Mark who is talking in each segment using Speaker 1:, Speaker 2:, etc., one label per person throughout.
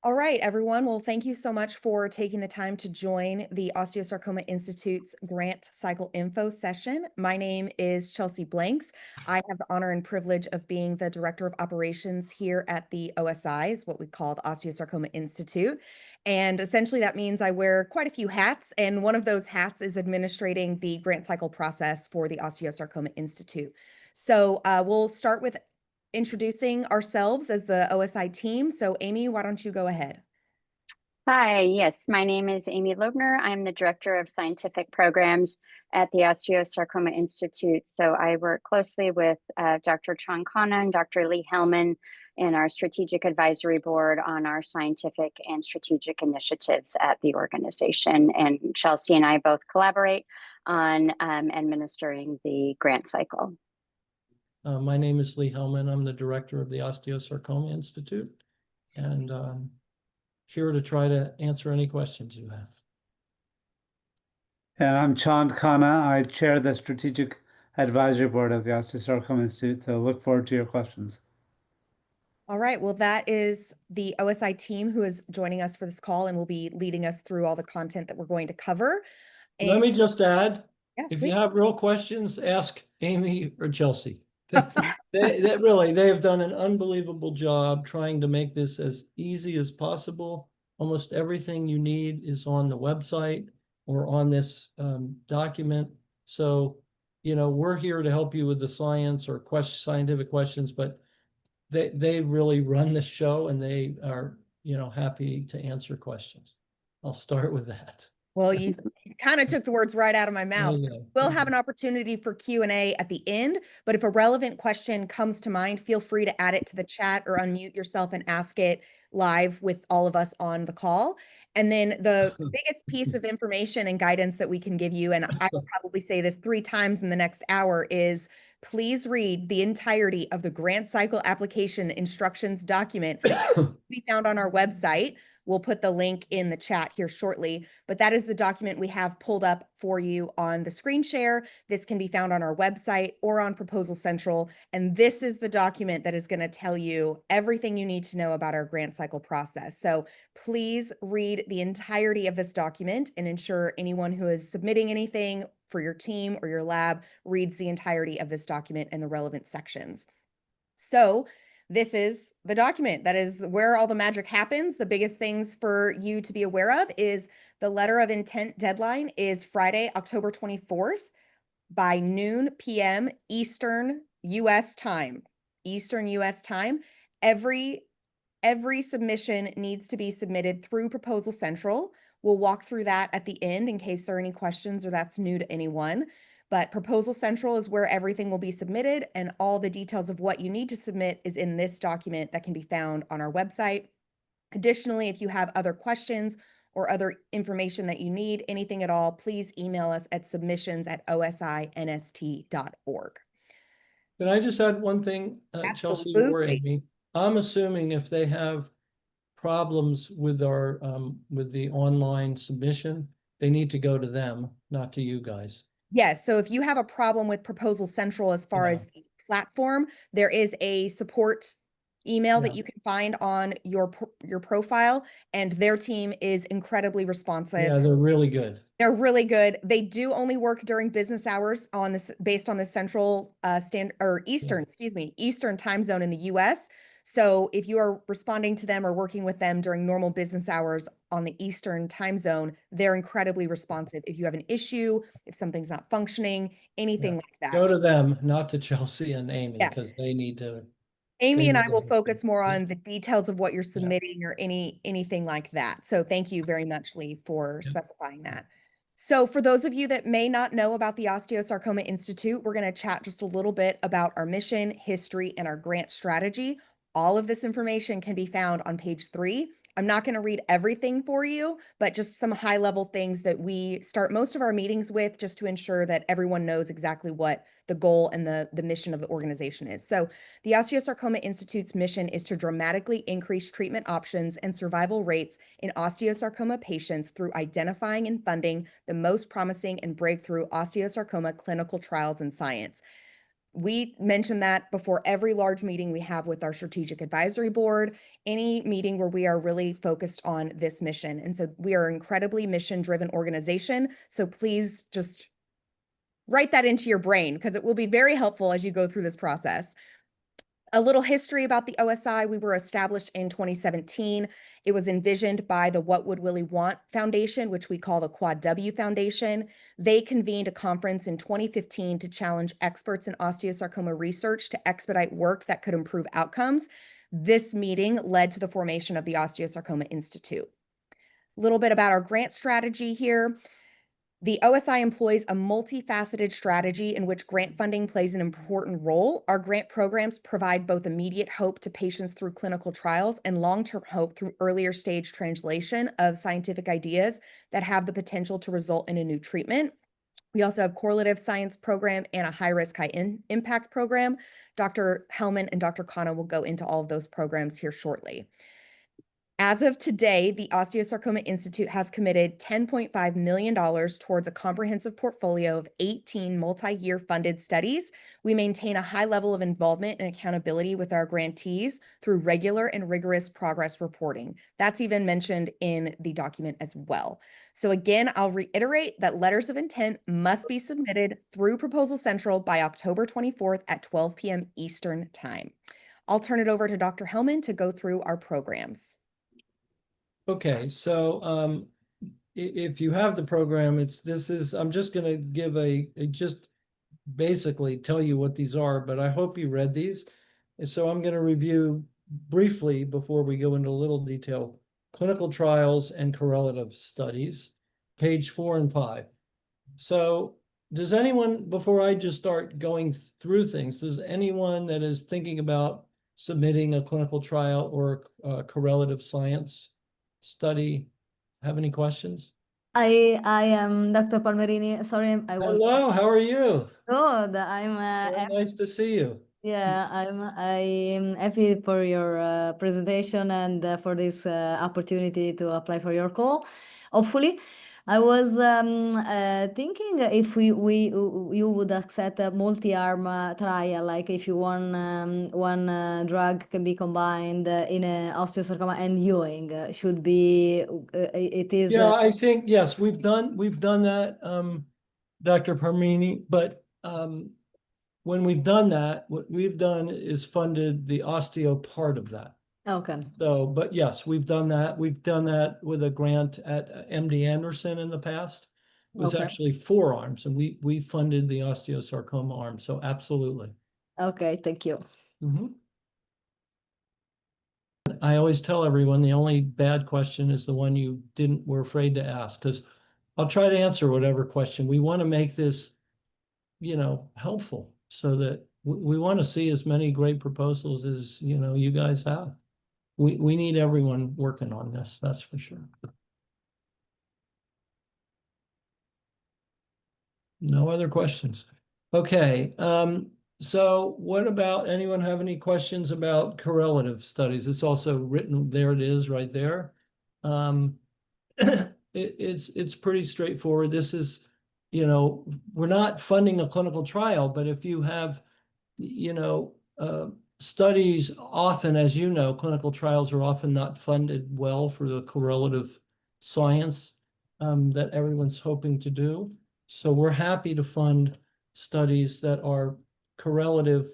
Speaker 1: All right, everyone. Well, thank you so much for taking the time to join the Osteosarcoma Institute's Grant Cycle Info session. My name is Chelsea Blanks. I have the honor and privilege of being the Director of Operations here at the OSI, is what we call the Osteosarcoma Institute. And essentially that means I wear quite a few hats, and one of those hats is administrating the grant cycle process for the Osteosarcoma Institute. So we'll start with introducing ourselves as the OSI team. So Amy, why don't you go ahead?
Speaker 2: Hi, yes, my name is Amy Loebner. I'm the Director of Scientific Programs at the Osteosarcoma Institute. So I work closely with Dr. Chong Khanna and Dr. Lee Hellman and our Strategic Advisory Board on our scientific and strategic initiatives at the organization. And Chelsea and I both collaborate on administering the grant cycle.
Speaker 3: My name is Lee Hellman. I'm the director of the Osteosarcoma Institute, and here to try to answer any questions you have.
Speaker 4: And I'm Chand Khanna. I chair the Strategic Advisory Board of the Osteosarcoma Institute, so look forward to your questions.
Speaker 1: All right, well, that is the OSI team who is joining us for this call and will be leading us through all the content that we're going to cover.
Speaker 3: Let me just add,
Speaker 1: Yeah,
Speaker 3: if
Speaker 1: please.
Speaker 3: you have real questions, ask Amy or Chelsea. They have done an unbelievable job trying to make this as easy as possible. Almost everything you need is on the website or on this document. So, we're here to help you with the science or scientific questions, but they really run the show and they are, happy to answer questions. I'll start with that.
Speaker 1: Well, you kind of took the words right out of my mouth.
Speaker 3: Yeah.
Speaker 1: We'll have an opportunity for Q&A at the end, but if a relevant question comes to mind, feel free to add it to the chat or unmute yourself and ask it live with all of us on the call. And then the biggest piece of information and guidance that we can give you, and I will probably say this 3 times in the next hour, is please read the entirety of the grant cycle application instructions document we found on our website. We'll put the link in the chat here shortly, but that is the document we have pulled up for you on the screen share. This can be found on our website or on Proposal Central. And this is the document that is going to tell you everything you need to know about our grant cycle process. So please read the entirety of this document and ensure anyone who is submitting anything for your team or your lab reads the entirety of this document and the relevant sections. So this is the document. That is where all the magic happens. The biggest things for you to be aware of is the letter of intent deadline is Friday, October 24th by noon p.m. Eastern U.S. time. Eastern U.S. time. Every submission needs to be submitted through Proposal Central. We'll walk through that at the end in case there are any questions or that's new to anyone. But Proposal Central is where everything will be submitted, and all the details of what you need to submit is in this document that can be found on our website. Additionally, if you have other questions or other information that you need, anything at all, please email us at submissions@osinst.org.
Speaker 3: Can I just add one thing, Chelsea or
Speaker 1: Absolutely.
Speaker 3: Amy? I'm assuming if they have problems with with the online submission, they need to go to them, not to you guys.
Speaker 1: Yes. So if you have a problem with Proposal Central as far as the platform, there is a support email that you can find on your profile, and their team is incredibly responsive.
Speaker 3: Yeah, they're really good.
Speaker 1: They're really good. They do only work during business hours on this based on the central Eastern time zone in the US. So if you are responding to them or working with them during normal business hours on the Eastern time zone, they're incredibly responsive. If you have an issue, if something's not functioning, anything like that.
Speaker 3: Go to them, not to Chelsea and Amy, because they need to.
Speaker 1: Amy and I will focus more on the details of what you're submitting or anything like that. So thank you very much, Lee, for specifying that. So for those of you that may not know about the Osteosarcoma Institute, we're going to chat just a little bit about our mission, history, and our grant strategy. All of this information can be found on page 3. I'm not going to read everything for you, but just some high-level things that we start most of our meetings with just to ensure that everyone knows exactly what the goal and the mission of the organization is. So the Osteosarcoma Institute's mission is to dramatically increase treatment options and survival rates in osteosarcoma patients through identifying and funding the most promising and breakthrough osteosarcoma clinical trials and science. we mention that before every large meeting we have with our strategic advisory board, any meeting where we are really focused on this mission. And so we are an incredibly mission-driven organization. So please just write that into your brain because it will be very helpful as you go through this process. A little history about the OSI. We were established in 2017. It was envisioned by the What Would Willie Want Foundation, which we call the Quad W Foundation. They convened a conference in 2015 to challenge experts in osteosarcoma research to expedite work that could improve outcomes. This meeting led to the formation of the Osteosarcoma Institute. A little bit about our grant strategy here. The OSI employs a multifaceted strategy in which grant funding plays an important role. Our grant programs provide both immediate hope to patients through clinical trials and long-term hope through earlier stage translation of scientific ideas that have the potential to result in a new treatment. We also have correlative science program and a high-risk, high-impact program. Dr. Hellman and Dr. Khanna will go into all of those programs here shortly. As of today, the Osteosarcoma Institute has committed $10.5 million towards a comprehensive portfolio of 18 multi-year funded studies. We maintain a high level of involvement and accountability with our grantees through regular and rigorous progress reporting. That's even mentioned in the document as well. So again, I'll reiterate that letters of intent must be submitted through Proposal Central by October 24th at 12 p.m. Eastern Time. I'll turn it over to Dr. Hellman to go through our programs.
Speaker 3: Okay, so if you have the program, I'm just going to give just basically tell you what these are, but I hope you read these. And so I'm going to review briefly before we go into a little detail, clinical trials and correlative studies, page 4 and 5. So does anyone, before I just start going through things, does anyone that is thinking about submitting a clinical trial or a correlative science study have any questions?
Speaker 5: I am Dr. Palmerini. Sorry, I was
Speaker 3: Hello, how are you?
Speaker 5: good. I'm
Speaker 3: Very nice to see you.
Speaker 5: yeah, I'm happy for your presentation and for this opportunity to apply for your call. Hopefully, I was thinking if you would accept a multi-arm trial, like if you one drug can be combined in a osteosarcoma and Ewing should be it is
Speaker 3: Yeah, I think yes, we've done that, Dr. Parmini, but when we've done that, what we've done is funded the osteo part of that.
Speaker 5: okay.
Speaker 3: So, but yes, we've done that. We've done that with a grant at MD Anderson in the past. It was
Speaker 5: Okay.
Speaker 3: actually 4 arms, and we funded the osteosarcoma arm. So absolutely.
Speaker 5: Okay, thank you.
Speaker 3: I always tell everyone the only bad question is the one you were afraid to ask, because I'll try to answer whatever question. We want to make this, helpful so that we want to see as many great proposals as, you guys have. We need everyone working on this, that's for sure. No other questions. Okay, so what about, anyone have any questions about correlative studies? It's also written, there it is right there. It's pretty straightforward. This is, we're not funding a clinical trial, but if you have, studies, often, as you know, clinical trials are often not funded well for the correlative science that everyone's hoping to do. So we're happy to fund studies that are correlative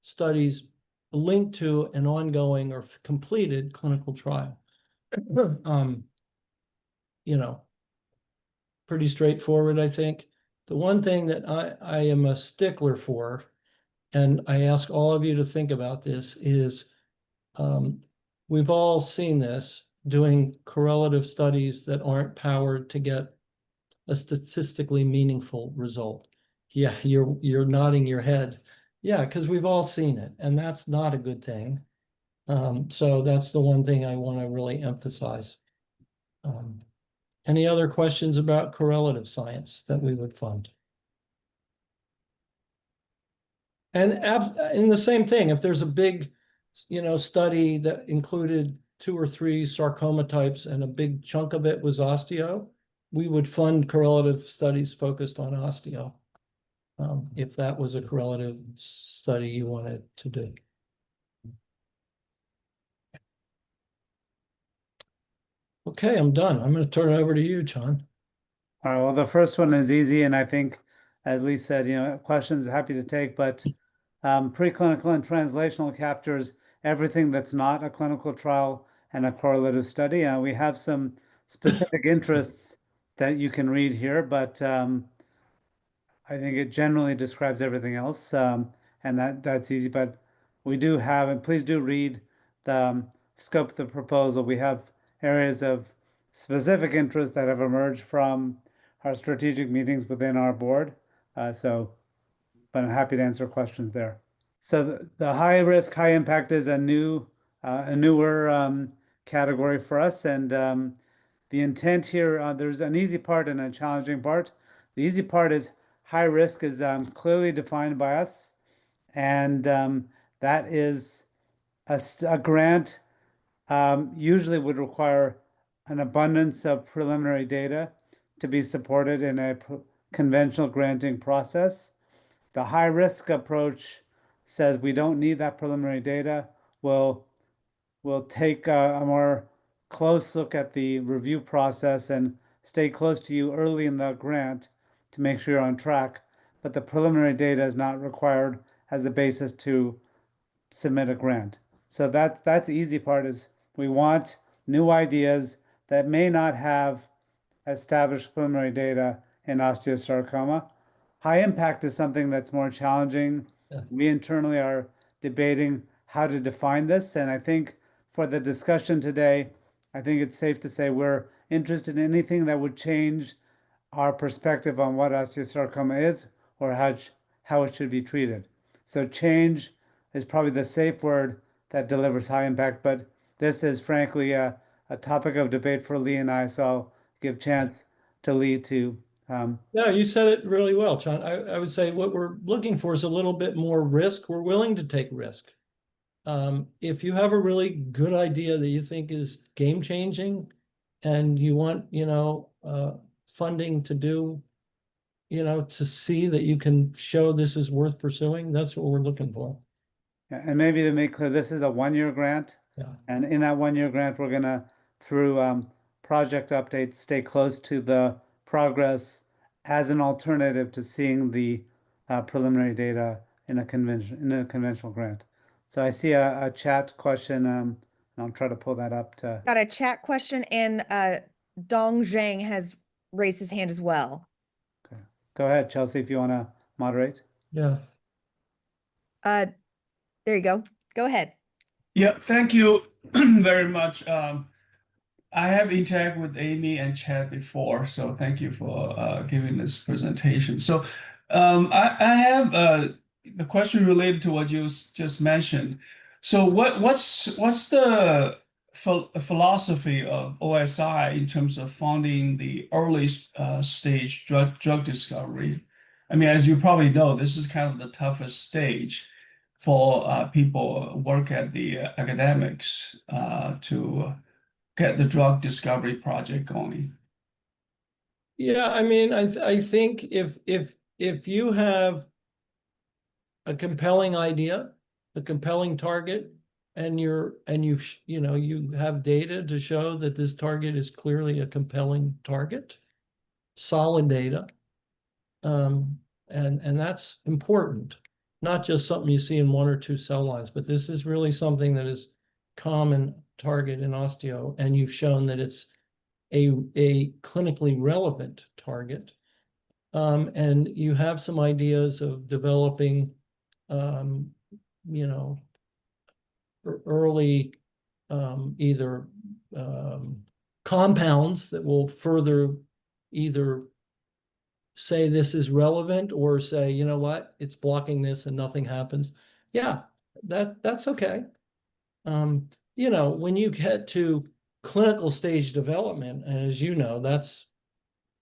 Speaker 3: studies linked to an ongoing or completed clinical trial. Pretty straightforward, I think. The one thing that I am a stickler for, and I ask all of you to think about this, is we've all seen this, doing correlative studies that aren't powered to get a statistically meaningful result. Yeah, you're nodding your head. Yeah, because we've all seen it, and that's not a good thing. So that's the one thing I want to really emphasize. Any other questions about correlative science that we would fund? And in the same thing, if there's a big, study that included 2 or 3 sarcoma types and a big chunk of it was osteo, we would fund correlative studies focused on osteo. if that was a correlative study you wanted to do. Okay, I'm done. I'm going to turn it over to you, John.
Speaker 4: All right, well, the first one is easy, and I think, as Lee said, questions happy to take, but preclinical and translational captures everything that's not a clinical trial and a correlative study. We have some specific interests that you can read here, but I think it generally describes everything else, and that's easy. But we do have, and please do read the scope of the proposal. We have areas of specific interest that have emerged from our strategic meetings within our board. But I'm happy to answer questions there. So the high risk, high impact is a newer category for us, and the intent here, there's an easy part and a challenging part. The easy part is high risk is clearly defined by us, and that is a grant usually would require an abundance of preliminary data to be supported in a conventional granting process. The high risk approach says we don't need that preliminary data. We'll take a more close look at the review process and stay close to you early in the grant to make sure you're on track. But the preliminary data is not required as a basis to submit a grant. So that's the easy part is we want new ideas that may not have established preliminary data in osteosarcoma. High impact is something that's more challenging.
Speaker 3: Yeah.
Speaker 4: We internally are debating how to define this, and I think for the discussion today, I think it's safe to say we're interested in anything that would change our perspective on what osteosarcoma is or how it should be treated. So change is probably the safe word that delivers high impact, but this is frankly a topic of debate for Lee and I, so I'll give chance to Lee to
Speaker 3: No, you said it really well, John. I would say what we're looking for is a little bit more risk. We're willing to take risk. If you have a really good idea that you think is game changing and you want, funding to do, to see that you can show this is worth pursuing, that's what we're looking for.
Speaker 4: and maybe to make clear, this is a 1-year grant.
Speaker 3: Yeah.
Speaker 4: And in that 1-year grant, we're gonna, through project updates, stay close to the progress as an alternative to seeing the preliminary data in a conventional grant. So I see a chat question, and I'll try to pull that up to.
Speaker 1: Got a chat question, and Dong Zhang has raised his hand as well.
Speaker 4: Okay. Go ahead, Chelsea, if you want to moderate.
Speaker 3: Yeah.
Speaker 1: There you go. Go ahead.
Speaker 6: Yeah, thank you very much. I have interacted with Amy and Chad before, so thank you for giving this presentation. So I have the question related to what you just mentioned. So what's the philosophy of OSI in terms of funding the early stage drug discovery? I mean, as you probably know, this is kind of the toughest stage for people who work at the academics to get the drug discovery project going.
Speaker 3: Yeah, I mean, I think if you have a compelling idea, a compelling target, and you have data to show that this target is clearly a compelling target, solid data, and that's important, not just something you see in 1 or 2 cell lines, but this is really something that is common target in osteo, and you've shown that it's a clinically relevant target. And you have some ideas of developing, early either compounds that will further either say this is relevant or say, you know what, it's blocking this and nothing happens. Yeah, that's okay. When you get to clinical stage development, and as you know, that's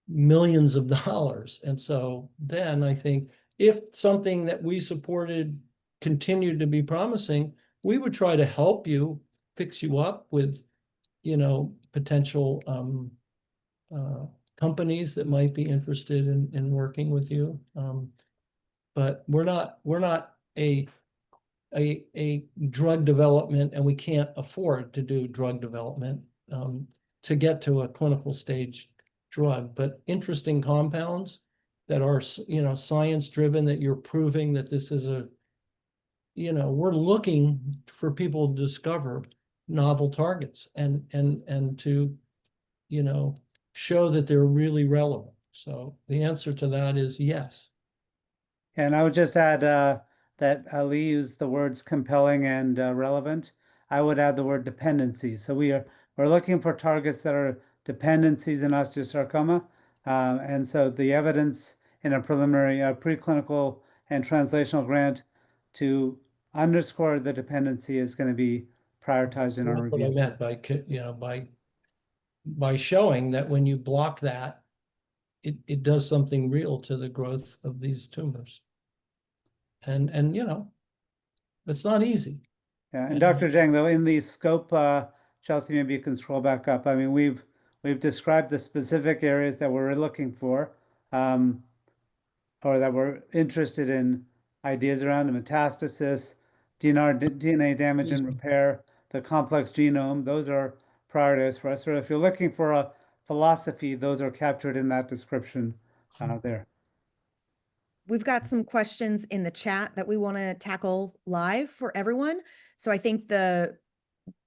Speaker 3: millions of dollars. And so then I think if something that we supported continued to be promising, we would try to help you, fix you up with, potential companies that might be interested in working with you. but we're not a drug development, and we can't afford to do drug development to get to a clinical stage drug. But interesting compounds that are, you know, science driven, that you're proving that this is a, you know, we're looking for people to discover novel targets and to, you know, show that they're really relevant. So the answer to that is yes.
Speaker 4: And I would just add that Ali used the words compelling and relevant. I would add the word dependency. So we're looking for targets that are dependencies in osteosarcoma. And so the evidence in a preliminary preclinical and translational grant to underscore the dependency is going to be prioritized in our
Speaker 3: That's what I
Speaker 4: review.
Speaker 3: meant by, you know, by showing that when you block that, it does something real to the growth of these tumors. And you know, it's not easy.
Speaker 4: Yeah, and Dr. Zhang, though, in the scope, Chelsea, maybe you can scroll back up. I mean, we've described the specific areas that we're looking for, or that we're interested in, ideas around metastasis, DNA damage and repair, the complex genome. Those are priorities for us. So if you're looking for a philosophy, those are captured in that description there.
Speaker 1: We've got some questions in the chat that we want to tackle live for everyone. So I think the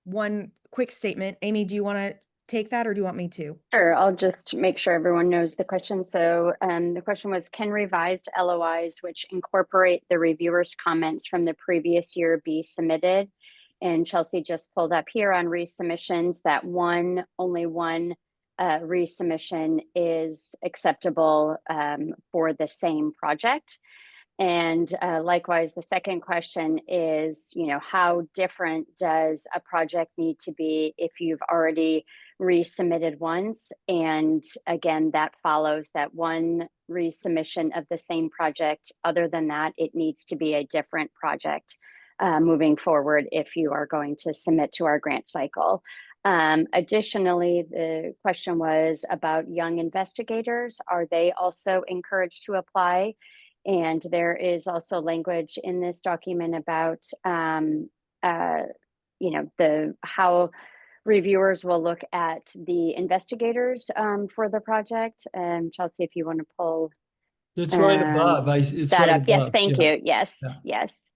Speaker 1: one quick statement, Amy, do you want to take that or do you want me to?
Speaker 2: Sure, I'll just make sure everyone knows the question. So the question was, can revised LOIs which incorporate the reviewer's comments from the previous year be submitted? And Chelsea just pulled up here on resubmissions that only one resubmission is acceptable for the same project. And likewise, the second question is, you know, how different does a project need to be if you've already resubmitted once? And again, that follows that one resubmission of the same project. Other than that, it needs to be a different project moving forward if you are going to submit to our grant cycle. Additionally, the question was about young investigators. Are they also encouraged to apply? And there is also language in this document about, you know, how reviewers will look at the investigators for the project. Chelsea, if you want to pull
Speaker 3: It's right above. It's
Speaker 2: that
Speaker 3: right
Speaker 2: up. Yes,
Speaker 3: above.
Speaker 2: thank
Speaker 3: Yeah.
Speaker 2: you. Yes,
Speaker 3: Yeah.
Speaker 2: yes.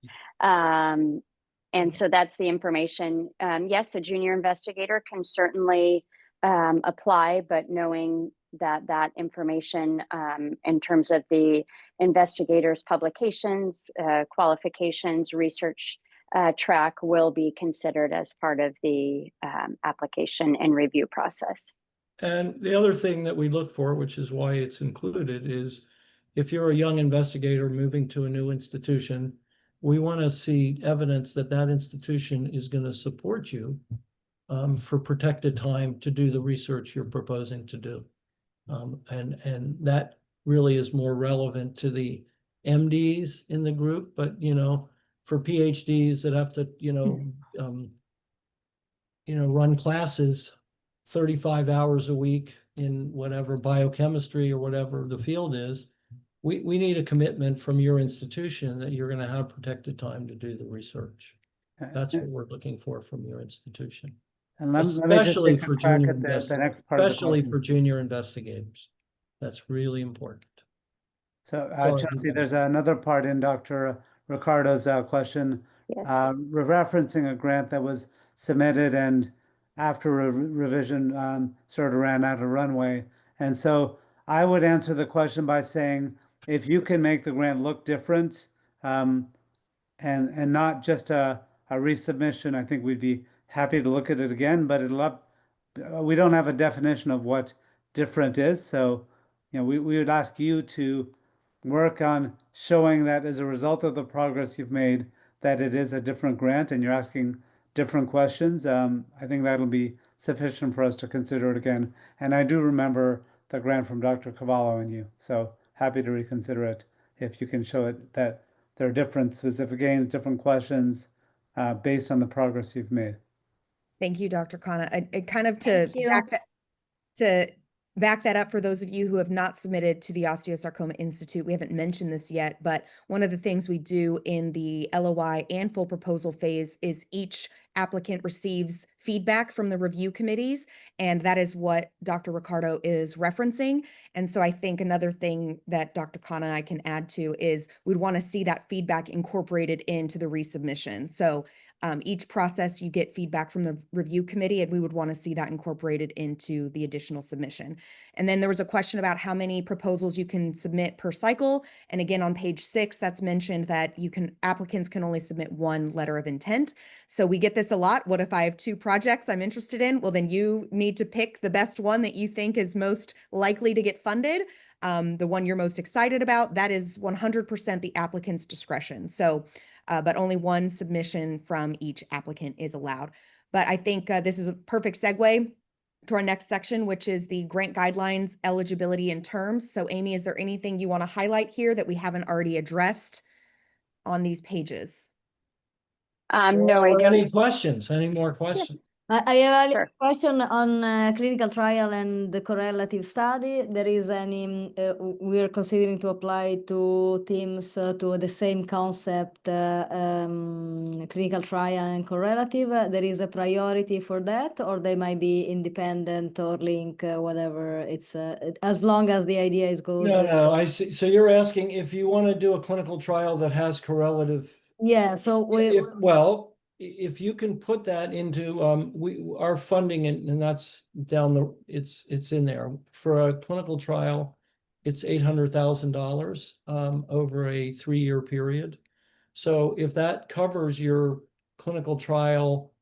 Speaker 2: And so that's the information. Yes, a junior investigator can certainly apply, but knowing that information in terms of the investigators' publications, qualifications, research track will be considered as part of the application and review process.
Speaker 3: And the other thing that we look for, which is why it's included, is if you're a young investigator moving to a new institution, we want to see evidence that that institution is going to support you for protected time to do the research you're proposing to do. And that really is more relevant to the MDs in the group, but, you know, for PhDs that have to, run classes 35 hours a week in whatever biochemistry or whatever the field is, we need a commitment from your institution that you're going to have protected time to do the research. That's what we're looking for from your institution.
Speaker 4: And let me just
Speaker 3: Especially
Speaker 4: take a
Speaker 3: for
Speaker 4: crack
Speaker 3: junior
Speaker 4: at the next
Speaker 3: investigators,
Speaker 4: part of the
Speaker 3: especially
Speaker 4: question.
Speaker 3: for junior investigators. That's really important.
Speaker 4: So
Speaker 3: Sorry,
Speaker 4: Chelsea,
Speaker 3: you-
Speaker 4: there's another part in Dr. Ricardo's question,
Speaker 2: Yes.
Speaker 4: referencing a grant that was submitted and after revision sort of ran out of runway. And so I would answer the question by saying, if you can make the grant look different and not just a resubmission, I think we'd be happy to look at it again, but we don't have a definition of what different is. So, you know, we would ask you to work on showing that as a result of the progress you've made, that it is a different grant and you're asking different questions. I think that'll be sufficient for us to consider it again. And I do remember the grant from Dr. Cavallo and you. So happy to reconsider it if you can show it that there are different specific aims, different questions based on the progress you've made.
Speaker 1: Thank you, Dr. Khanna. I kind of
Speaker 5: Thank you.
Speaker 1: to back that up for those of you who have not submitted to the Osteosarcoma Institute. We haven't mentioned this yet, but one of the things we do in the LOI and full proposal phase is each applicant receives feedback from the review committees, and that is what Dr. Ricardo is referencing. And so I think another thing that Dr. Khanna I can add to is we'd want to see that feedback incorporated into the resubmission. So each process you get feedback from the review committee, and we would want to see that incorporated into the additional submission. And then there was a question about how many proposals you can submit per cycle. And again, on page 6, that's mentioned that applicants can only submit 1 letter of intent. So we get this a lot. What if I have 2 projects I'm interested in? Well, then you need to pick the best one that you think is most likely to get funded. The one you're most excited about, that is 100% the applicant's discretion. So but only 1 submission from each applicant is allowed. But I think this is a perfect segue to our next section, which is the grant guidelines, eligibility, and terms. So Amy, is there anything you want to highlight here that we haven't already addressed on these pages?
Speaker 2: No, I don't.
Speaker 3: Any questions? Any more questions?
Speaker 5: I have a
Speaker 2: Sure.
Speaker 5: question on clinical trial and the correlative study. There is any, we are considering to apply to teams to the same concept, clinical trial and correlative. There is a priority for that, or they might be independent or link, whatever. It's as long as the idea is good.
Speaker 3: No, I see. So you're asking if you want to do a clinical trial that has correlative.
Speaker 5: Yeah, so
Speaker 3: If you can put that into our funding, and that's it's in there for a clinical trial, it's $800,000 over a 3-year period. So if that covers your clinical trial,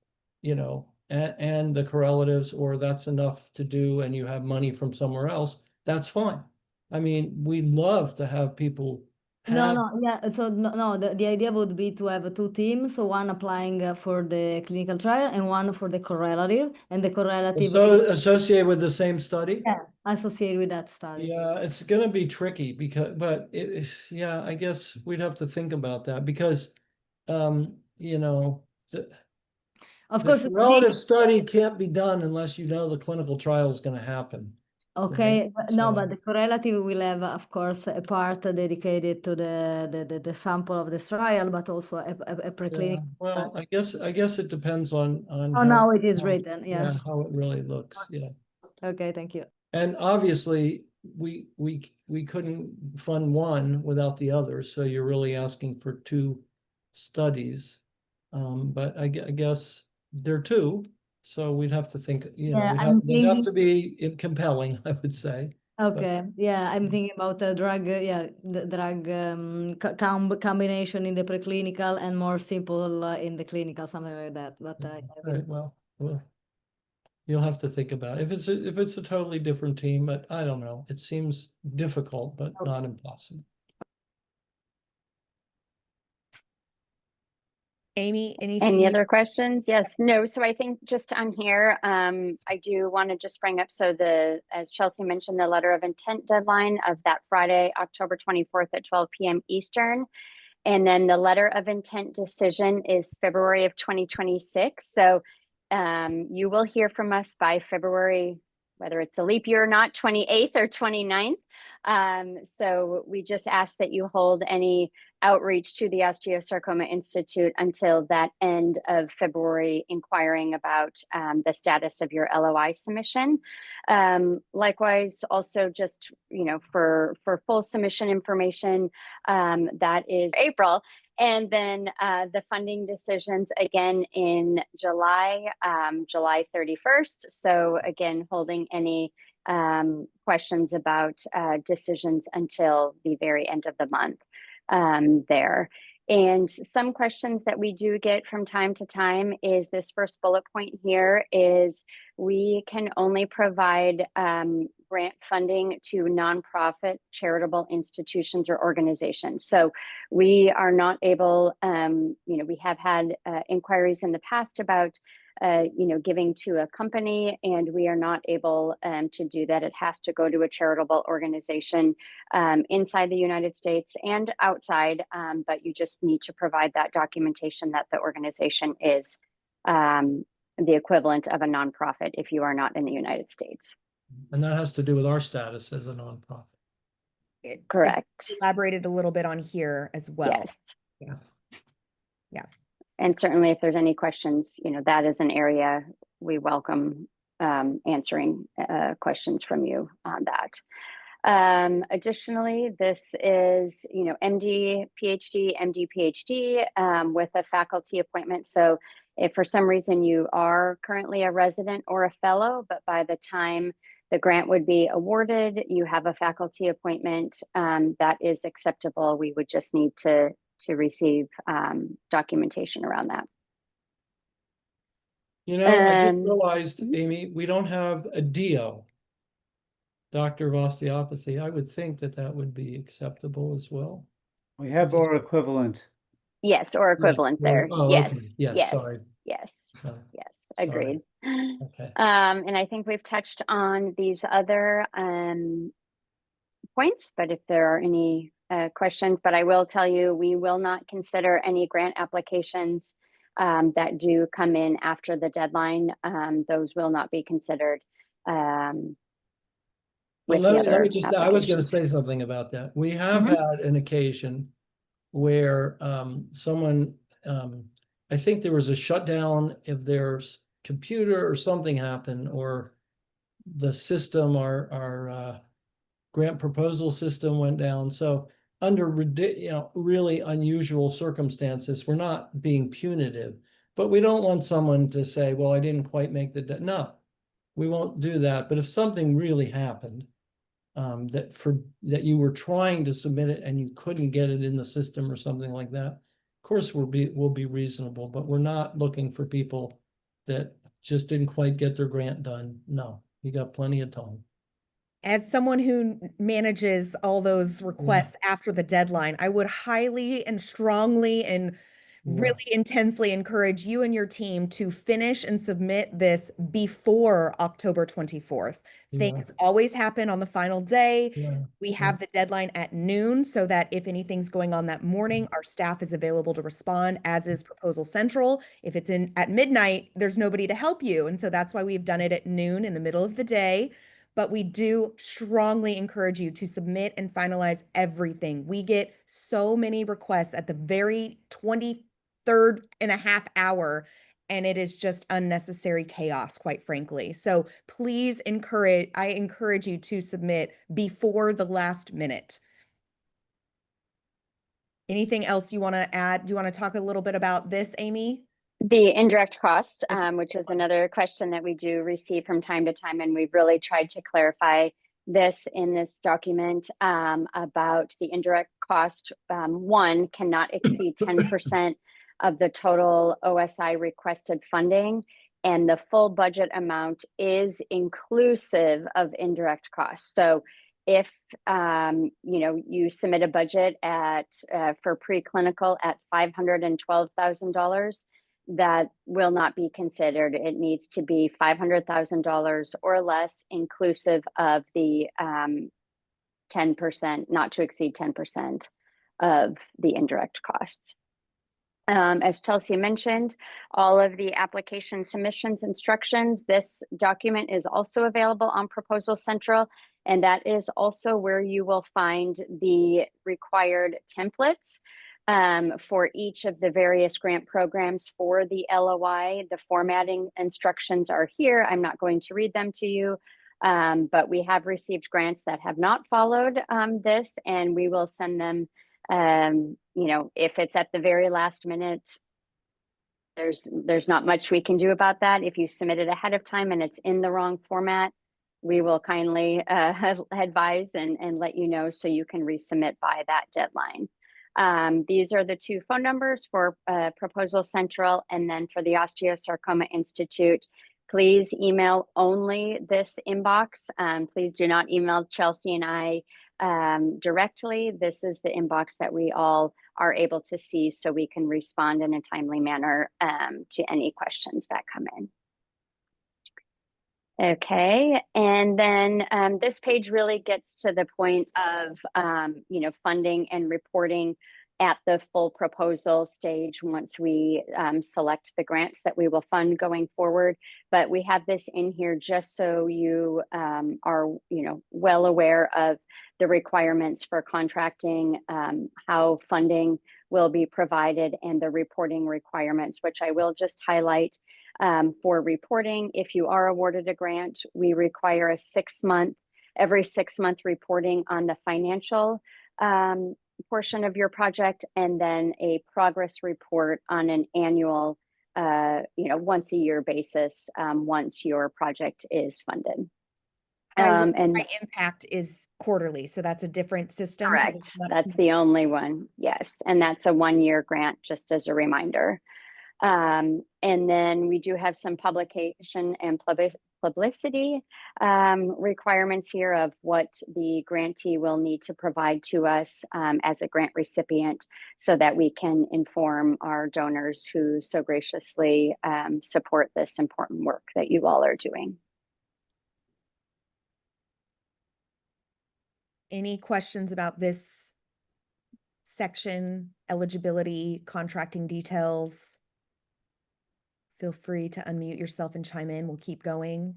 Speaker 3: and the correlatives, or that's enough to do, and you have money from somewhere else, that's fine. I mean, we'd love to have people have.
Speaker 5: Yeah. So the idea would be to have 2 teams, so one applying for the clinical trial and one for the correlative, and the correlative
Speaker 3: Associated with the same study?
Speaker 5: Yeah, associated with that study.
Speaker 3: Yeah, it's gonna be tricky but yeah, I guess we'd have to think about that because,
Speaker 5: Of
Speaker 3: the
Speaker 5: course,
Speaker 3: correlative study can't be done unless you know the clinical trial is gonna happen.
Speaker 5: okay,
Speaker 3: Right?
Speaker 5: but the correlative will have, of course, a part dedicated to the sample of the trial, but also a
Speaker 3: Yeah,
Speaker 5: preclinical.
Speaker 3: well, I guess it depends on
Speaker 5: Oh, now it is written, yeah.
Speaker 3: how it really looks, yeah.
Speaker 5: Okay, thank you.
Speaker 3: And obviously, we couldn't fund one without the other, so you're really asking for 2 studies. But I guess there are 2, so we'd have to think,
Speaker 5: Yeah,
Speaker 3: they'd have to be compelling, I would say.
Speaker 5: Okay, yeah, I'm thinking about the drug, the drug combination in the preclinical and more simple in the clinical, something like that. But
Speaker 3: Right, well, you'll have to think about it. If it's a totally different team, but I don't know. It seems difficult, but not impossible.
Speaker 1: Amy, anything?
Speaker 2: Any other questions? Yes, no. So I think just on here, I do want to just bring up, so as Chelsea mentioned, the letter of intent deadline of that Friday, October 24th at 12 p.m. Eastern. And then the letter of intent decision is February of 2026. So you will hear from us by February, whether it's a leap year or not, 28th or 29th. So we just ask that you hold any outreach to the Osteosarcoma Institute until that end of February, inquiring about the status of your LOI submission. Likewise, also just, for full submission information, that is April. And then the funding decisions again in July, July 31st. So again, holding any questions about decisions until the very end of the month there. And some questions that we do get from time to time is this first bullet point here is we can only provide grant funding to nonprofit charitable institutions or organizations. So we are not able, we have had inquiries in the past about giving to a company, and we are not able to do that. It has to go to a charitable organization inside the United States and outside, but you just need to provide that documentation that the organization is the equivalent of a nonprofit if you are not in the United States.
Speaker 3: And that has to do with our status as a nonprofit.
Speaker 1: It's
Speaker 2: Correct.
Speaker 1: elaborated a little bit on here as well.
Speaker 2: Yes.
Speaker 1: Yeah. Yeah.
Speaker 2: And certainly if there's any questions, that is an area we welcome answering questions from you on that. Additionally, this is, MD, PhD, with a faculty appointment. So if for some reason you are currently a resident or a fellow, but by the time the grant would be awarded, you have a faculty appointment, that is acceptable. We would just need to receive documentation around that.
Speaker 3: I just realized, Amy, we don't have a DO, Doctor of Osteopathy. I would think that would be acceptable as well.
Speaker 4: We have or equivalent.
Speaker 2: Yes, or equivalent there.
Speaker 3: Oh,
Speaker 2: Yes.
Speaker 3: okay. Yes, sorry.
Speaker 2: Yes.
Speaker 3: Okay.
Speaker 2: Yes.
Speaker 3: Sorry.
Speaker 2: Agreed.
Speaker 3: Okay.
Speaker 2: And I think we've touched on these other points, but if there are any questions, but I will tell you, we will not consider any grant applications that do come in after the deadline. Those will not be considered.
Speaker 3: Well, let me just, I was going to say something about that. We have had an occasion where someone, I think there was a shutdown of their computer or something happened, or the system, our grant proposal system went down. So under really unusual circumstances, we're not being punitive, but we don't want someone to say, well, I didn't quite make the no, we won't do that. But if something really happened, that you were trying to submit it and you couldn't get it in the system or something like that, of course we'll be reasonable, but we're not looking for people that just didn't quite get their grant done. No, you got plenty of time.
Speaker 1: As someone who manages all those requests after the deadline, I would highly and strongly and really intensely encourage you and your team to finish and submit this before October 24th. Things always happen on the final day. We have the deadline at noon so that if anything's going on that morning, our staff is available to respond, as is Proposal Central. If it's at midnight, there's nobody to help you. And so that's why we've done it at noon in the middle of the day. But we do strongly encourage you to submit and finalize everything. We get so many requests at the very 23rd and a half hour, and it is just unnecessary chaos, quite frankly. So please I encourage you to submit before the last minute. Anything else you want to add? Do you want to talk a little bit about this, Amy?
Speaker 2: The indirect cost, which is another question that we do receive from time to time, and we've really tried to clarify this in this document about the indirect cost. One cannot exceed 10% of the total OSI requested funding, and the full budget amount is inclusive of indirect costs. So if you submit a budget for preclinical at $512,000, that will not be considered. It needs to be $500,000 or less, inclusive of the 10%, not to exceed 10% of the indirect costs. As Chelsea mentioned, all of the application submissions instructions, this document is also available on Proposal Central, and that is also where you will find the required templates for each of the various grant programs for the LOI. The formatting instructions are here. I'm not going to read them to you, but we have received grants that have not followed this, and we will send them, if it's at the very last minute, there's not much we can do about that. If you submit it ahead of time and it's in the wrong format, we will kindly advise and let you know so you can resubmit by that deadline. These are the two phone numbers for Proposal Central, and then for the Osteosarcoma Institute, please email only this inbox. Please do not email Chelsea and I directly. This is the inbox that we all are able to see so we can respond in a timely manner to any questions that come in. Okay, and then this page really gets to the point of, funding and reporting. at the full proposal stage once we select the grants that we will fund going forward. But we have this in here just so you are, well aware of the requirements for contracting, how funding will be provided, and the reporting requirements, which I will just highlight. For reporting, if you are awarded a grant, we require every 6-month reporting on the financial portion of your project, and then a progress report on an annual, once a year basis, once your project is funded. And
Speaker 1: High impact is quarterly, so that's a different system.
Speaker 2: correct, that's the only one, yes, and that's a 1-year grant, just as a reminder. And then we do have some publication and publicity requirements here of what the grantee will need to provide to us as a grant recipient, so that we can inform our donors who so graciously support this important work that you all are doing.
Speaker 1: Any questions about this section, eligibility, contracting details? Feel free to unmute yourself and chime in. We'll keep going.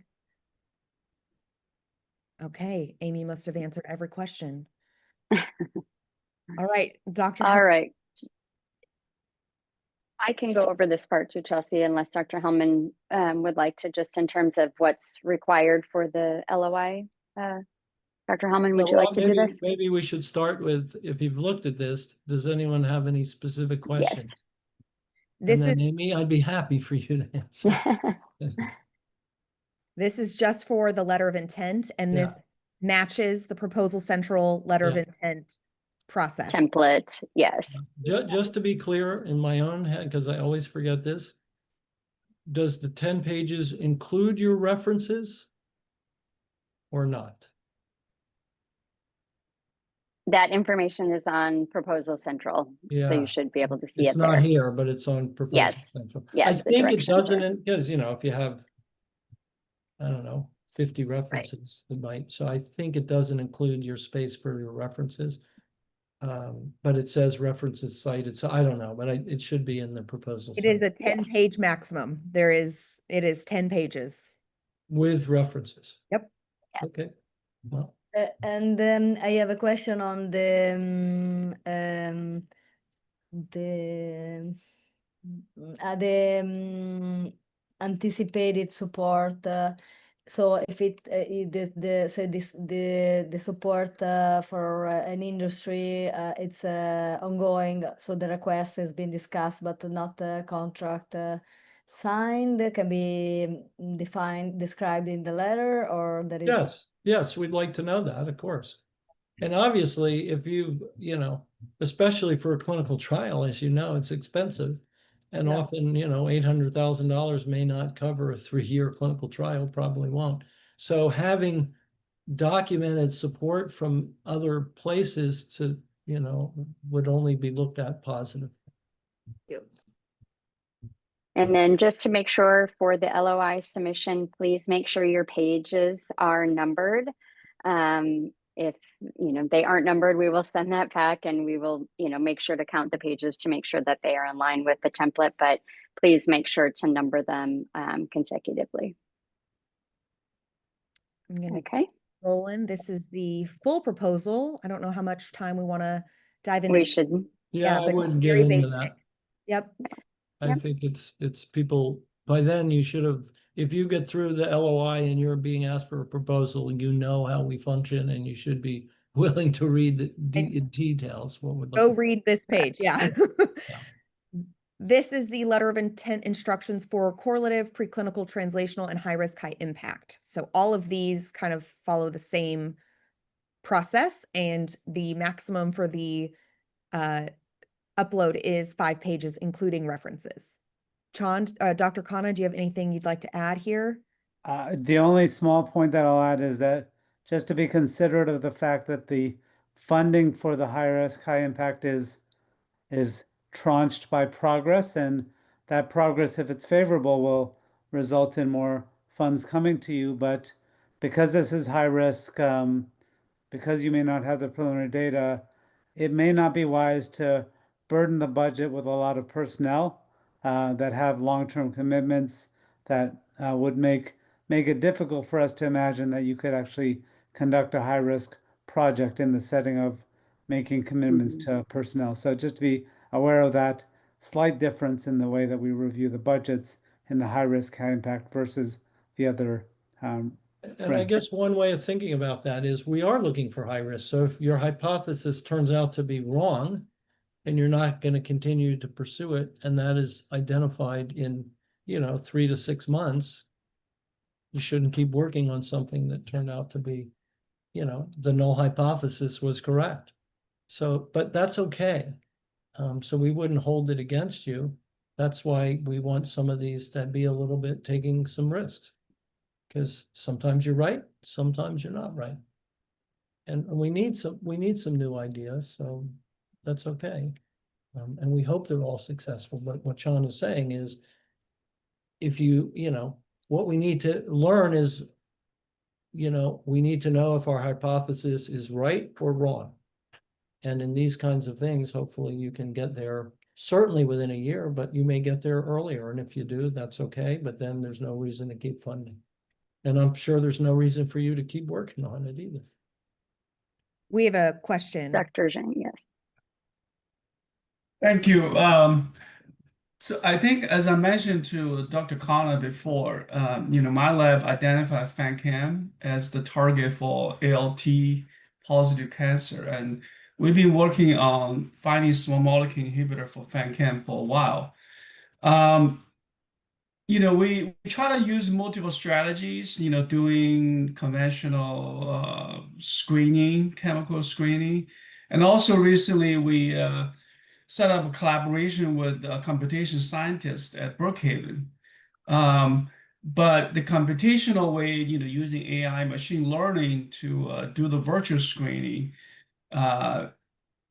Speaker 1: Okay, Amy must have answered every question. All right, Dr.
Speaker 2: All right. I can go over this part too, Chelsea, unless Dr. Hellman would like to, just in terms of what's required for the LOI. Dr. Hellman, would you like to do this?
Speaker 3: Maybe we should start with, if you've looked at this, does anyone have any specific questions?
Speaker 1: This
Speaker 3: And then
Speaker 1: is
Speaker 3: Amy, I'd be happy for you to answer.
Speaker 1: this is just for the letter of intent, and
Speaker 3: Yeah.
Speaker 1: this matches the proposal central letter of
Speaker 3: Yeah.
Speaker 1: intent process.
Speaker 2: Template, yes.
Speaker 3: Just to be clear in my own head, because I always forget this, does the 10 pages include your references or not?
Speaker 2: That information is on Proposal Central, so
Speaker 3: Yeah.
Speaker 2: you should be able to see
Speaker 3: It's
Speaker 2: it
Speaker 3: not
Speaker 2: there.
Speaker 3: here, but it's on Proposal
Speaker 2: Yes.
Speaker 3: Central.
Speaker 2: Yes,
Speaker 3: I
Speaker 2: the
Speaker 3: think it
Speaker 2: directions are.
Speaker 3: doesn't, because, if you have, I don't know, 50 references, it might. So I think it doesn't include your space for your references. But it says references cited, so I don't know, but it should be in the proposal.
Speaker 1: It is a
Speaker 2: Yes.
Speaker 1: 10-page maximum. It is 10 pages.
Speaker 3: With references.
Speaker 1: Yep.
Speaker 3: Okay. Well,
Speaker 5: And I have a question on the anticipated support. So if the support for an industry, it's ongoing. So the request has been discussed, but not the contract signed. Can be described in the letter, or there is.
Speaker 3: yes, we'd like to know that, of course. And obviously, if especially for a clinical trial, as you know, it's expensive. And
Speaker 5: Yeah.
Speaker 3: often, $800,000 may not cover a 3-year clinical trial, probably won't. So having documented support from other places would only be looked at positive.
Speaker 2: And then just to make sure for the LOI submission, please make sure your pages are numbered. If they aren't numbered, we will send that back, and we will make sure to count the pages to make sure that they are in line with the template, but please make sure to number them consecutively.
Speaker 1: I'm gonna
Speaker 2: Okay.
Speaker 1: Roland, this is the full proposal. I don't know how much time we want to dive into.
Speaker 2: We should.
Speaker 3: Yeah, I
Speaker 1: but
Speaker 3: wouldn't get
Speaker 1: very
Speaker 3: into
Speaker 1: basic.
Speaker 3: that.
Speaker 1: Yep.
Speaker 3: I
Speaker 2: Yep.
Speaker 3: think it's people, by then you should have, if you get through the LOI and you're being asked for a proposal, you know how we function, and you should be willing to read the details. What would
Speaker 1: Go read this page. Yeah.
Speaker 3: Yeah.
Speaker 1: This is the letter of intent instructions for correlative, preclinical, translational, and high risk, high impact. So all of these kind of follow the same process, and the maximum for the upload is 5 pages, including references. Dr. Khanna, do you have anything you'd like to add here?
Speaker 4: The only small point that I'll add is that just to be considerate of the fact that the funding for the high risk, high impact is tranched by progress, and that progress, if it's favorable, will result in more funds coming to you. But because this is high risk, because you may not have the preliminary data, it may not be wise to burden the budget with a lot of personnel that have long-term commitments that would make it difficult for us to imagine that you could actually conduct a high-risk project in the setting of making commitments to personnel. So just to be aware of that slight difference in the way that we review the budgets in the high-risk, high-impact versus the other.
Speaker 3: And I
Speaker 4: Right.
Speaker 3: guess one way of thinking about that is we are looking for high risk. So if your hypothesis turns out to be wrong, and you're not going to continue to pursue it, and that is identified in, 3 to 6 months, you shouldn't keep working on something that turned out to be, the null hypothesis was correct. So, but that's okay. So we wouldn't hold it against you. That's why we want some of these to be a little bit taking some risks, because sometimes you're right, sometimes you're not right. And we need some new ideas, so that's okay. And we hope they're all successful. But what Sean is saying is, if what we need to learn is, we need to know if our hypothesis is right or wrong. And in these kinds of things, hopefully you can get there certainly within a year, but you may get there earlier. And if you do, that's okay. But then there's no reason to keep funding. And I'm sure there's no reason for you to keep working on it either.
Speaker 1: We have a question.
Speaker 2: Dr. Zhang, yes.
Speaker 6: Thank you. So I think, as I mentioned to Dr. Khanna before, my lab identified FANCAM as the target for ALT positive cancer, and we've been working on finding small molecule inhibitor for FANCAM for a while. We try to use multiple strategies, doing conventional screening, chemical screening, and also recently we set up a collaboration with computation scientists at Brookhaven. But the computational way, using AI machine learning to do the virtual screening,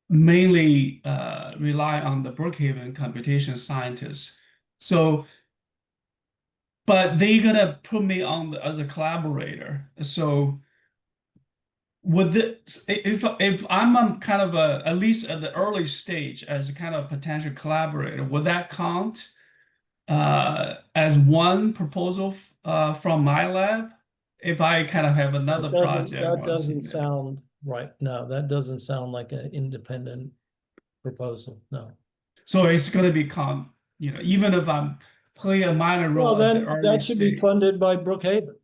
Speaker 6: mainly rely on the Brookhaven computation scientists. So, but they're gonna put me on as a collaborator. So if I'm kind of at least at the early stage as a kind of potential collaborator, would that count as one proposal from my lab? If I kind of have another project,
Speaker 3: That doesn't sound right. No, that doesn't sound like an independent proposal. No.
Speaker 6: So it's going to become, even if I'm playing a minor role
Speaker 3: Well,
Speaker 6: at the
Speaker 3: then
Speaker 6: early
Speaker 3: that should be
Speaker 6: stage.
Speaker 3: funded by Brookhaven.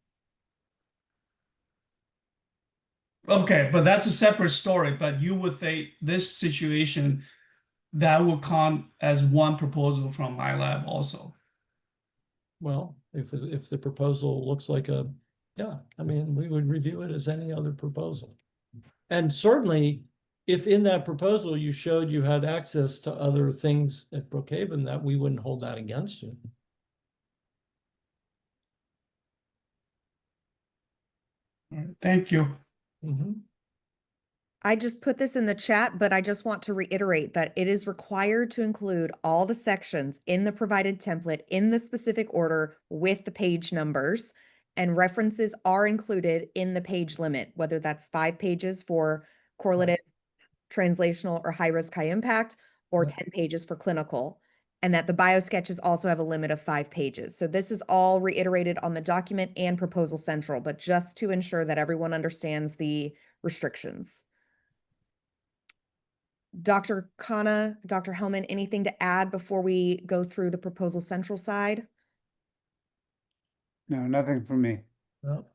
Speaker 6: Okay, but that's a separate story. But you would think this situation that will count as one proposal from my lab also.
Speaker 3: Well, if the proposal looks like we would review it as any other proposal. And certainly, if in that proposal you showed you had access to other things at Brookhaven, that we wouldn't hold that against you.
Speaker 6: All right, thank you.
Speaker 3: Mm-hmm.
Speaker 1: I just put this in the chat, but I just want to reiterate that it is required to include all the sections in the provided template in the specific order with the page numbers, and references are included in the page limit, whether that's 5 pages for correlative, translational, or high risk, high impact, or 10 pages for clinical, and that the biosketches also have a limit of 5 pages. So this is all reiterated on the document and Proposal Central, but just to ensure that everyone understands the restrictions. Dr. Khanna, Dr. Hellman, anything to add before we go through the Proposal Central side?
Speaker 4: No, nothing from me.
Speaker 3: Well,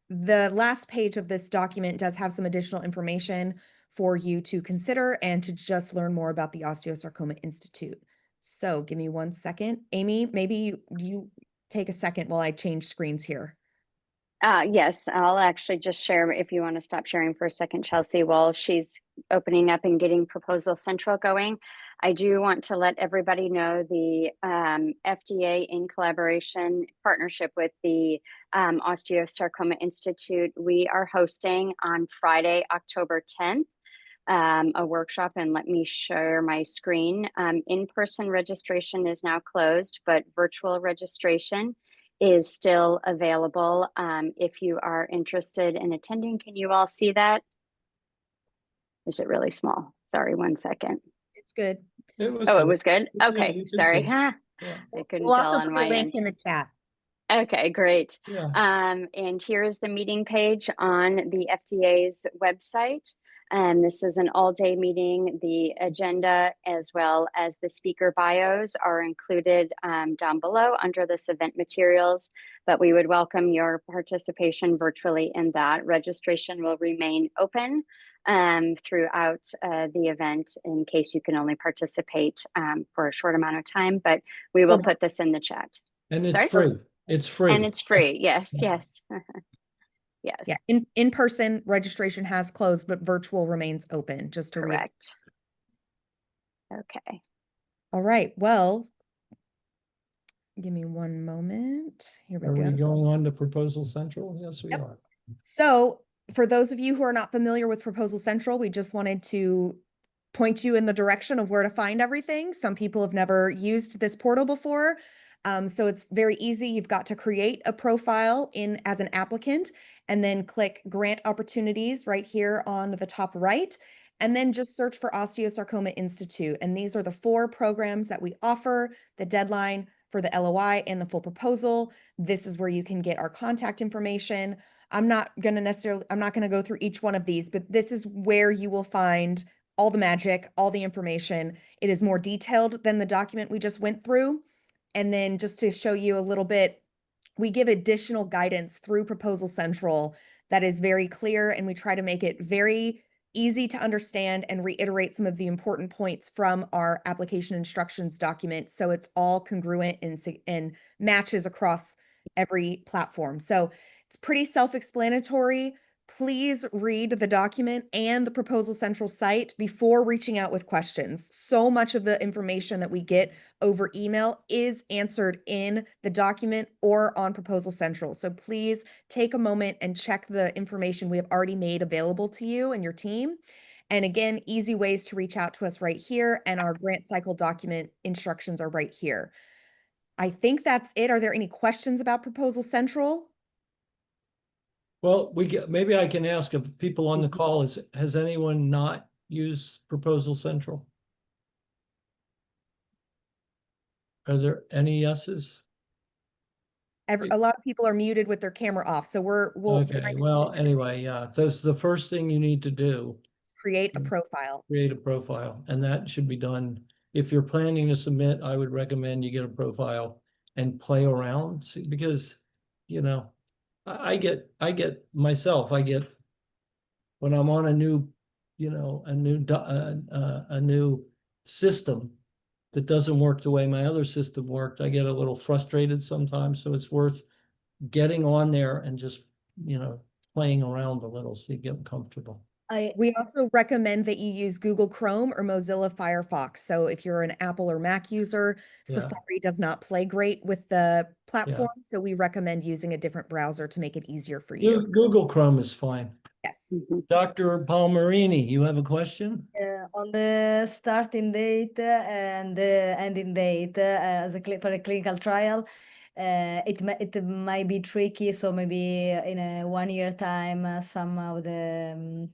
Speaker 1: The last page of this document does have some additional information for you to consider and to just learn more about the Osteosarcoma Institute. So give me 1 second. Amy, maybe you take a second while I change screens here.
Speaker 2: Yes, I'll actually just share if you want to stop sharing for a second, Chelsea, while she's opening up and getting Proposal Central going. I do want to let everybody know the FDA, in collaboration partnership with the Osteosarcoma Institute, we are hosting on Friday, October 10th, a workshop, and let me share my screen. In-person registration is now closed, but virtual registration is still available. If you are interested in attending, can you all see that? Is it really small? Sorry, 1 second.
Speaker 1: It's good.
Speaker 3: It was
Speaker 2: Oh, it
Speaker 3: good.
Speaker 2: was good?
Speaker 3: Yeah,
Speaker 2: Okay,
Speaker 3: you could
Speaker 2: sorry.
Speaker 3: see.
Speaker 2: Huh.
Speaker 3: Yeah,
Speaker 2: I couldn't
Speaker 1: We'll
Speaker 2: tell
Speaker 1: also
Speaker 2: on
Speaker 1: put a
Speaker 2: my
Speaker 1: link
Speaker 2: end.
Speaker 1: in the chat.
Speaker 2: Okay, great.
Speaker 3: yeah.
Speaker 2: And here's the meeting page on the FDA's website. This is an all-day meeting. The agenda as well as the speaker bios are included down below under this event materials, but we would welcome your participation virtually in that. Registration will remain open throughout the event in case you can only participate for a short amount of time, but we will put this in the chat.
Speaker 3: And it's
Speaker 2: Sorry?
Speaker 3: free. It's free.
Speaker 2: And it's free. Yes,
Speaker 3: Yeah.
Speaker 2: yes. Yes,
Speaker 1: Yeah, in person registration has closed, but virtual remains open, just to read.
Speaker 2: correct. Okay.
Speaker 1: All right, well, give me one moment. Here we
Speaker 3: Are
Speaker 1: go.
Speaker 3: we going on to Proposal Central? Yes, we
Speaker 1: Yep.
Speaker 3: are.
Speaker 1: So for those of you who are not familiar with Proposal Central, we just wanted to point you in the direction of where to find everything. Some people have never used this portal before. So it's very easy. You've got to create a profile as an applicant and then click Grant Opportunities right here on the top right, and then just search for Osteosarcoma Institute. And these are the 4 programs that we offer, the deadline for the LOI and the full proposal. This is where you can get our contact information. I'm not going to go through each one of these, but this is where you will find all the magic, all the information. It is more detailed than the document we just went through. And then just to show you a little bit, we give additional guidance through Proposal Central that is very clear, and we try to make it very easy to understand and reiterate some of the important points from our application instructions document, so it's all congruent and matches across every platform. So it's pretty self-explanatory. Please read the document and the Proposal Central site before reaching out with questions. So much of the information that we get over email is answered in the document or on Proposal Central. So please take a moment and check the information we have already made available to you and your team. And again, easy ways to reach out to us right here, and our grant cycle document instructions are right here. I think that's it. Are there any questions about Proposal Central?
Speaker 3: Well, maybe I can ask if people on the call, has anyone not used Proposal Central? Are there any yeses?
Speaker 1: A lot of people are muted with their camera off, so we'll
Speaker 3: Okay, well, anyway, yeah, that's the first thing you need to do.
Speaker 1: create a profile.
Speaker 3: Create a profile, and that should be done. If you're planning to submit, I would recommend you get a profile and play around, because, you know, I get myself, when I'm on a new, you know, a new system that doesn't work the way my other system worked, I get a little frustrated sometimes. So it's worth getting on there and just, you know, playing around a little so you get comfortable.
Speaker 1: We also recommend that you use Google Chrome or Mozilla Firefox. So if you're an Apple or Mac user,
Speaker 3: Yeah.
Speaker 1: Safari does not play great with the platform. So we recommend using a different browser to make it easier for you.
Speaker 3: Google Chrome is fine.
Speaker 1: Yes.
Speaker 3: Dr. Palmerini, you have a question?
Speaker 5: On the starting date and the ending date for a clinical trial, it might be tricky. So maybe in a 1 year time, some of the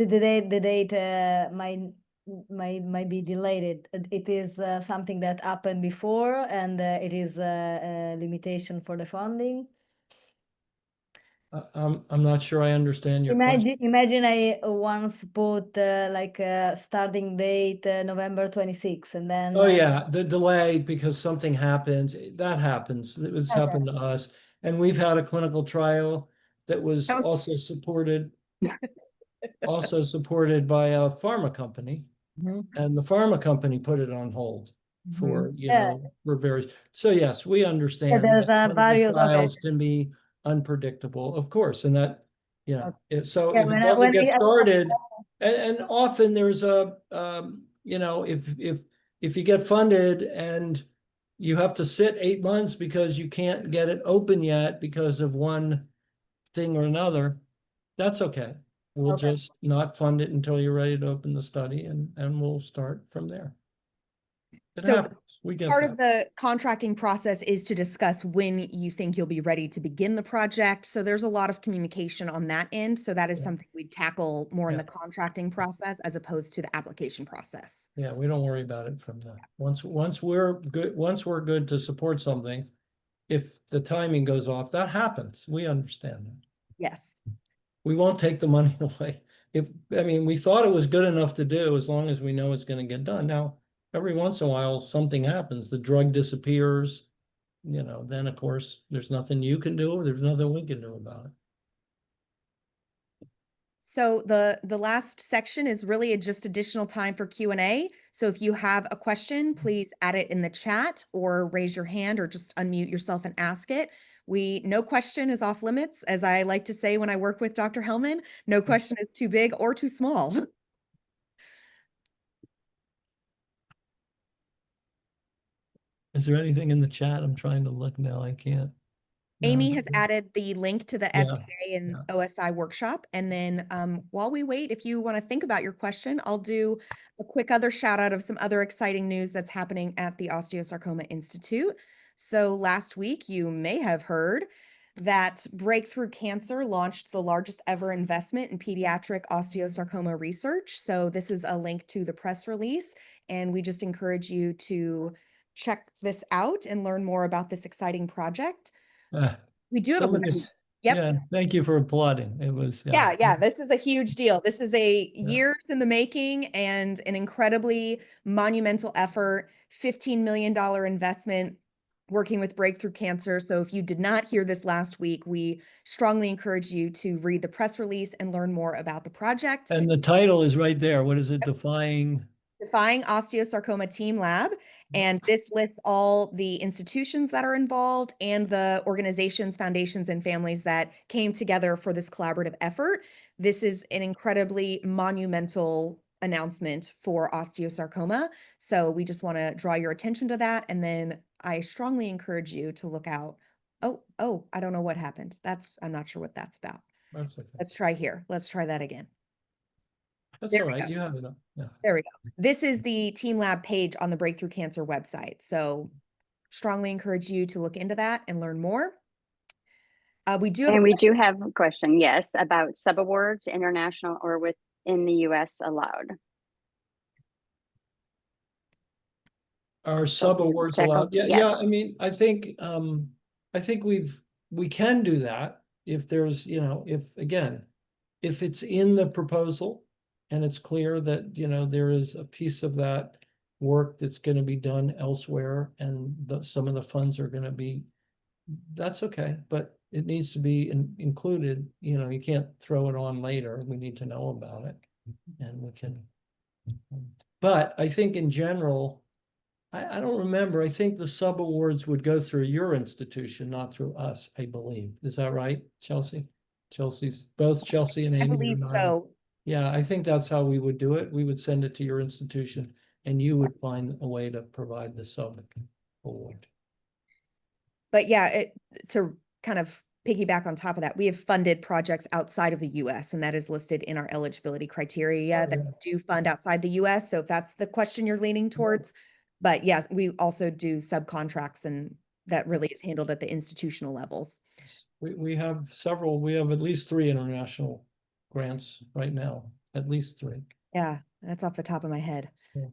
Speaker 5: date might be delayed. It is something that happened before, and it is a limitation for the funding.
Speaker 3: I'm not sure I understand your question.
Speaker 5: Imagine I once put like starting date November 26, and then
Speaker 3: Oh yeah, the delay because something happens. That happens. It's
Speaker 5: Okay.
Speaker 3: happened to us. And we've had a clinical trial that was
Speaker 2: Oh.
Speaker 3: also supported by a pharma company.
Speaker 5: Mhm.
Speaker 3: And the pharma company put it on hold for,
Speaker 1: Mhm.
Speaker 3: you know, for various. So yes, we understand
Speaker 5: there's
Speaker 3: that clinical
Speaker 5: various. Okay.
Speaker 3: trials can be unpredictable, of course, and that, you know, so
Speaker 5: Yeah,
Speaker 3: if it
Speaker 5: when
Speaker 3: doesn't get
Speaker 5: I-
Speaker 3: started, and often there's a, you know, if you get funded and you have to sit 8 months because you can't get it open yet because of one thing or another, that's okay. We'll
Speaker 5: Okay.
Speaker 3: just not fund it until you're ready to open the study, and we'll start from there. It
Speaker 1: So
Speaker 3: happens. We get
Speaker 1: part
Speaker 3: that.
Speaker 1: of the contracting process is to discuss when you think you'll be ready to begin the project. So there's a lot of communication on that end. So that is
Speaker 3: Yeah.
Speaker 1: something we tackle more in
Speaker 3: Yeah.
Speaker 1: the contracting process as opposed to the application process.
Speaker 3: Yeah, we don't worry about it from the, once we're good to support something, if the timing goes off, that happens. We understand that.
Speaker 1: Yes.
Speaker 3: We won't take the money away. I mean, we thought it was good enough to do as long as we know it's going to get done. Now, every once in a while, something happens, the drug disappears, then of course, there's nothing you can do, or there's nothing we can do about it.
Speaker 1: So the last section is really just additional time for Q&A. So if you have a question, please add it in the chat or raise your hand or just unmute yourself and ask it. No question is off limits. As I like to say when I work with Dr. Hellman, no question is too big or too small.
Speaker 3: Is there anything in the chat? I'm trying to look now. I can't. No.
Speaker 1: Amy has added the link to the
Speaker 3: Yeah,
Speaker 1: FDA and
Speaker 3: yeah.
Speaker 1: OSI workshop. And then while we wait, if you want to think about your question, I'll do a quick other shout out of some other exciting news that's happening at the Osteosarcoma Institute. So last week, you may have heard that Breakthrough Cancer launched the largest ever investment in pediatric osteosarcoma research. So this is a link to the press release, and we just encourage you to check this out and learn more about this exciting project. We do have a question. Yep.
Speaker 3: Yeah, thank you for applauding. It was,
Speaker 1: Yeah, this is a huge deal. This is a years in the making and an incredibly monumental effort, $15 million investment working with Breakthrough Cancer. So if you did not hear this last week, we strongly encourage you to read the press release and learn more about the project.
Speaker 3: And the title is right there. What is it? Defying
Speaker 1: Osteosarcoma Team Lab. And this lists all the institutions that are involved and the organizations, foundations, and families that came together for this collaborative effort. This is an incredibly monumental announcement for osteosarcoma. So we just want to draw your attention to that. And then I strongly encourage you to look out. Oh, I don't know what happened. I'm not sure what that's about.
Speaker 3: That's okay.
Speaker 1: Let's try here. Let's try that again.
Speaker 3: That's all right. You have it up. Yeah.
Speaker 1: There we go. This is the Team Lab page on the Breakthrough Cancer website. So strongly encourage you to look into that and learn more. We do have
Speaker 2: a question, yes, about subawards, international or within the US allowed.
Speaker 3: Are sub awards allowed? Yeah,
Speaker 2: Yes.
Speaker 3: yeah. I mean, I think we can do that if there's, if it's in the proposal and it's clear that, there is a piece of that work that's going to be done elsewhere and some of the funds are going to be, that's okay, but it needs to be included. You can't throw it on later. We need to know about it and we can. But I think in general, I don't remember. I think the sub awards would go through your institution, not through us, I believe. Is that right, Chelsea? Both Chelsea and Amy.
Speaker 1: I believe so.
Speaker 3: Yeah, I think that's how we would do it. We would send it to your institution and you would find a way to provide the sub award.
Speaker 1: But yeah, to kind of piggyback on top of that, we have funded projects outside of the US, and that is listed in our eligibility criteria that we do fund outside the US. So if that's the question you're leaning towards, but yes, we also do subcontracts, and that really is handled at the institutional levels.
Speaker 3: We have several, we have at least 3 international grants right now, at least 3.
Speaker 1: Yeah, that's off the top of my head.
Speaker 3: Yeah.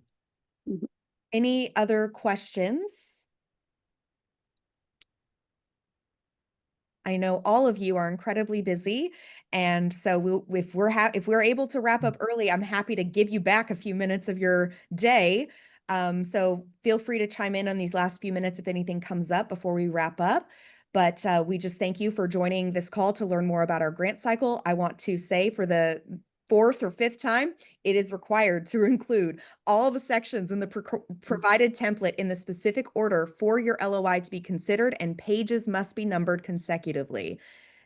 Speaker 1: Any other questions? I know all of you are incredibly busy, and so if we're able to wrap up early, I'm happy to give you back a few minutes of your day. So feel free to chime in on these last few minutes if anything comes up before we wrap up. But we just thank you for joining this call to learn more about our grant cycle. I want to say for the 4th or 5th time, it is required to include all the sections in the provided template in the specific order for your LOI to be considered, and pages must be numbered consecutively.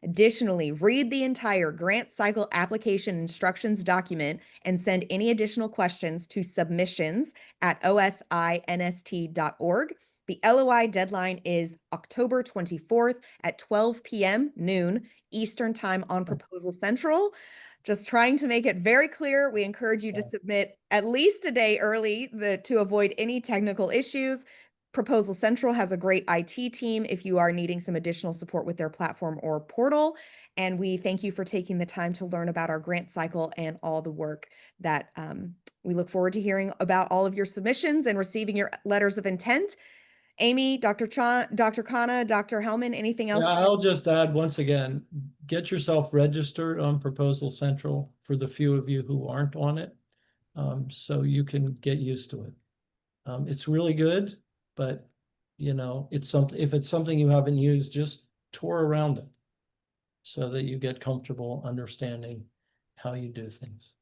Speaker 1: Additionally, read the entire grant cycle application instructions document and send any additional questions to submissions@osinst.org. The LOI deadline is October 24th at 12 p.m. noon Eastern Time on Proposal Central. just trying to make it very clear, we encourage you to
Speaker 3: Yeah.
Speaker 1: submit at least a day early to avoid any technical issues. Proposal Central has a great IT team if you are needing some additional support with their platform or portal. And we thank you for taking the time to learn about our grant cycle and all the work that we look forward to hearing about all of your submissions and receiving your letters of intent. Amy, Dr. Chan, Dr. Khanna, Dr. Hellman, anything else?
Speaker 3: Yeah, I'll just add once again, get yourself registered on Proposal Central for the few of you who aren't on it, so you can get used to it. It's really good, but it's something, if it's something you haven't used, just tour around it so that you get comfortable understanding how you do things.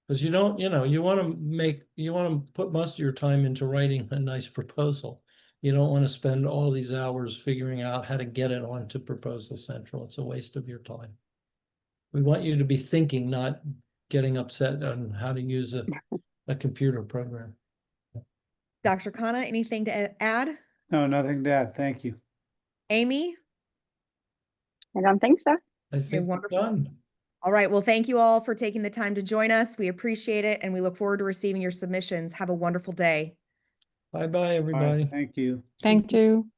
Speaker 3: Because you don't, you want to put most of your time into writing a nice proposal. You don't want to spend all these hours figuring out how to get it onto Proposal Central. It's a waste of your time. We want you to be thinking, not getting upset on how to use a computer program.
Speaker 1: Dr. Khanna, anything to add?
Speaker 4: No, nothing to add. Thank you.
Speaker 1: Amy?
Speaker 2: I don't think so.
Speaker 3: I think we're
Speaker 1: wonderful.
Speaker 3: done.
Speaker 1: All right. Well, thank you all for taking the time to join us. We appreciate it, and we look forward to receiving your submissions. Have a wonderful day.
Speaker 3: Bye-bye,
Speaker 4: Bye.
Speaker 3: everybody.
Speaker 4: Thank you.
Speaker 7: Thank you.